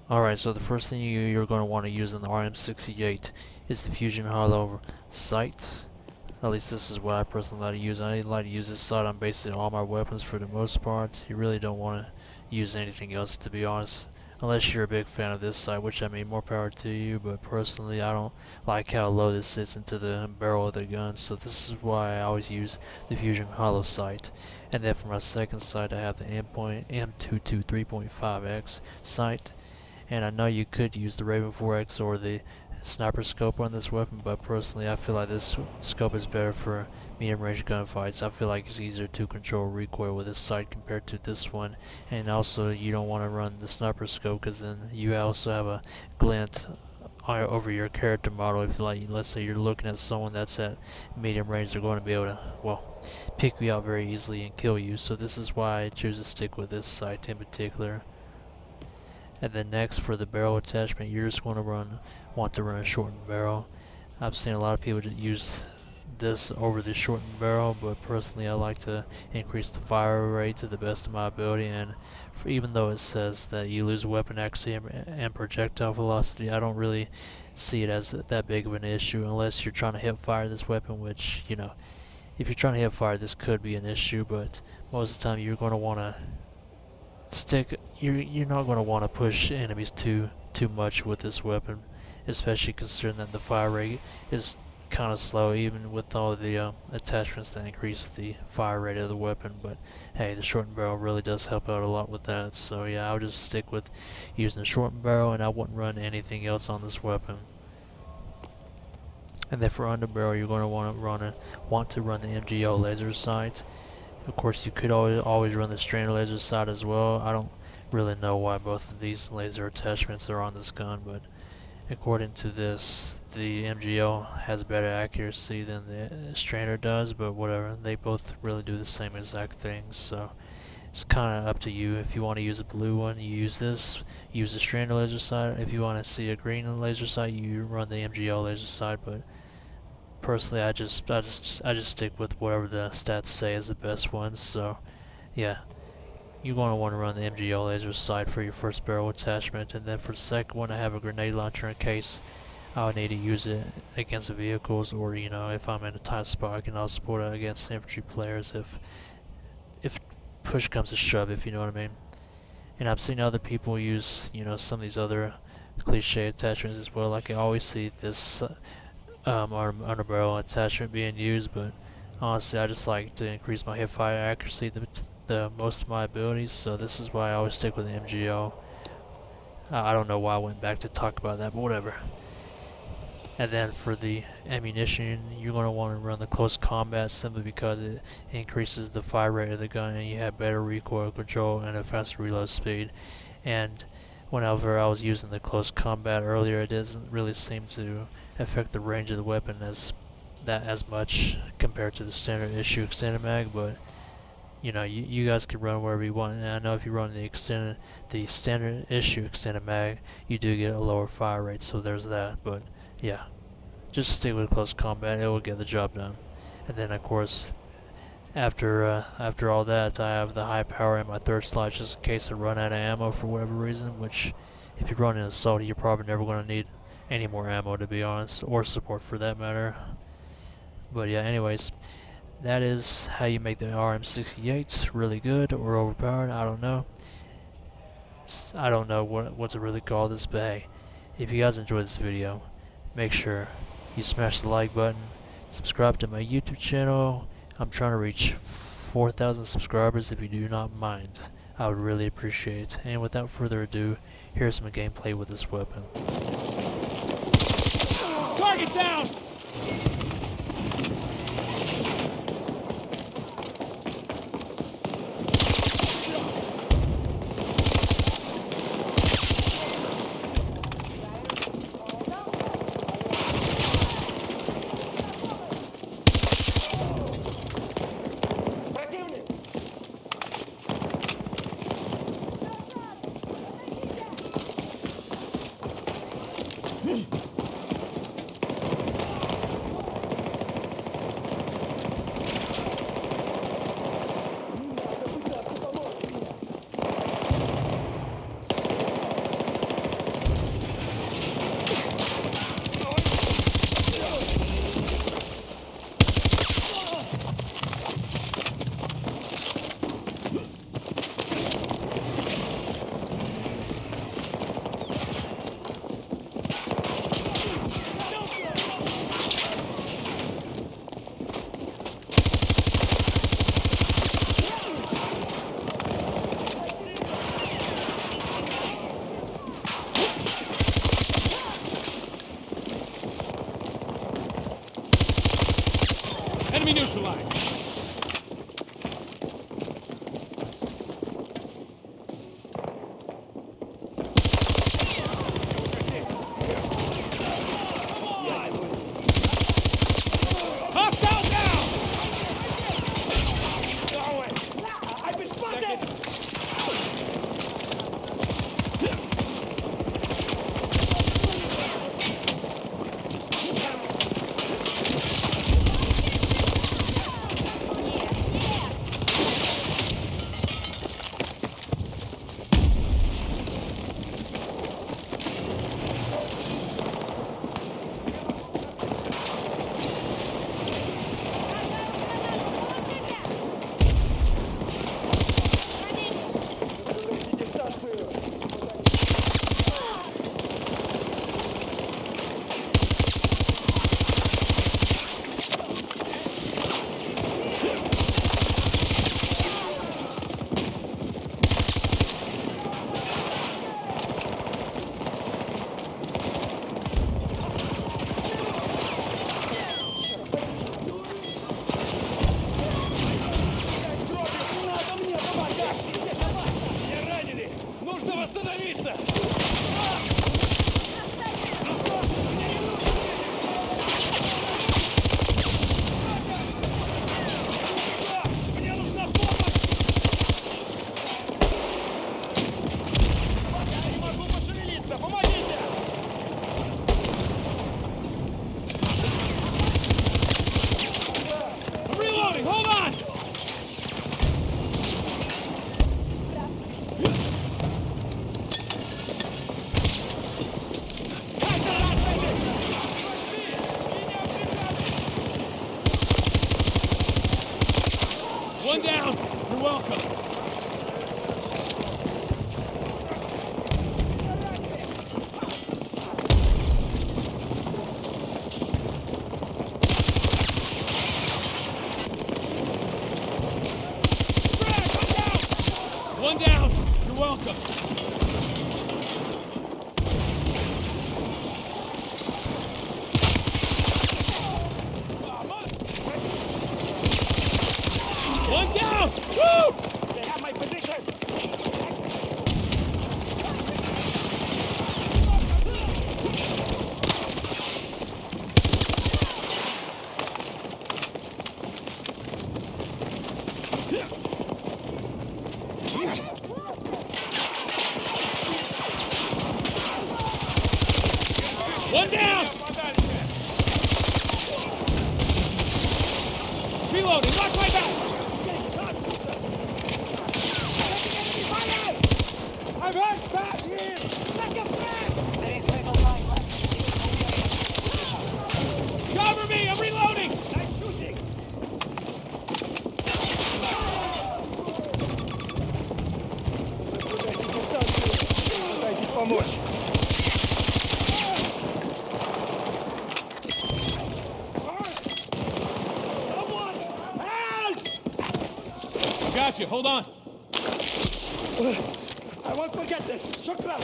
Alright, so the first thing you're going to want to use in the RM68 is the Fusion Hollow sight. At least this is what I personally like to use. I like to use this sight on basically all my weapons for the most part. You really don't want to use anything else, to be honest. Unless you're a big fan of this sight, which I mean, more power to you, but personally I don't like how low this sits into the barrel of the gun, so this is why I always use the Fusion Hollow sight. And then for my second sight I have the M22 3.5x sight. And I know you could use the Raven 4X or the sniper scope on this weapon, but personally I feel like this scope is better for medium range gunfights. I feel like it's easier to control recoil with this sight compared to this one. And also you don't want to run the sniper scope because then you also have a glint over your character model. If let's say you're looking at someone that's at medium range, they're going to be able to, well, pick you out very easily and kill you. So this is why I choose to stick with this sight in particular. And then next, for the barrel attachment, you're just going to want to run a shortened barrel. I've seen a lot of people use this over the shortened barrel, but personally I like to increase the fire rate to the best of my ability. And even though it says that you lose weapon accuracy and projectile velocity, I don't really see it as that big of an issue unless you're trying to hip fire this weapon, which, you know, if you're trying to hip fire, this could be an issue, but most of the time you're going to want to you're not going to want to push enemies too much with this weapon, especially considering that the fire rate is kind of slow, even with all the attachments that increase the fire rate of the weapon. But hey, the shortened barrel really does help out a lot with that, so yeah, I'll just stick with using the shortened barrel, and I wouldn't run anything else on this weapon. And then for underbarrel, you're going to want to run the MGO laser sight. Of course, you could always run the strainer laser sight as well. I don't really know why both of these laser attachments are on this gun, but according to this, the MGO has better accuracy than the strainer does, but whatever. They both really do the same exact thing, so it's kind of up to you. If you want to use a blue one, you use this. Use the strainer laser sight. If you want to see a green laser sight, you run the MGO laser sight, but personally, I just stick with whatever the stats say is the best one. So, yeah, you're going to want to run the MGO laser sight for your first barrel attachment, and then for the second one, I have a grenade launcher in case I would need to use it against the vehicles, or you know, if I'm in a tight spot, I can also put it against infantry players if push comes to shove, if you know what I mean. And I've seen other people use, you know, some of these other cliche attachments as well. Like I always see this underbarrel attachment being used, but honestly I just like to increase my hip fire accuracy the most of my abilities, so this is why I always stick with the MGO. I don't know why I went back to talk about that, but whatever. And then for the ammunition, you're going to want to run the close combat simply because it increases the fire rate of the gun and you have better recoil control and a faster reload speed. And whenever I was using the close combat earlier, it doesn't really seem to affect the range of the weapon as much compared to the standard issue extended mag, but you know, you guys can run wherever you want. And I know if you run the standard issue extended mag, you do get a lower fire rate, so there's that. But yeah, just stick with close combat, it will get the job done. And then of course, after all that, I have the high power in my third slot just in case I run out of ammo for whatever reason, which if you run an assault, you're probably never going to need any more ammo, to be honest, or support for that matter. But yeah, anyways, that is how you make the RM68 really good or overpowered. I don't know. I don't know what to really call this, but hey, if you guys enjoyed this video, make sure you smash the like button, subscribe to my YouTube channel. I'm trying to reach 4,000 subscribers. If you do not mind, I would really appreciate it. And without further ado, here's some gameplay with this weapon. Target down! One down! Reloading, watch my back! I'm hurt back here! Like a friend! There is little time left. Cover me, I'm reloading! Nice shooting! Соблюдайте дистанцию. Пытайтесь помочь. I got you, hold on. I won't forget this. Shukran.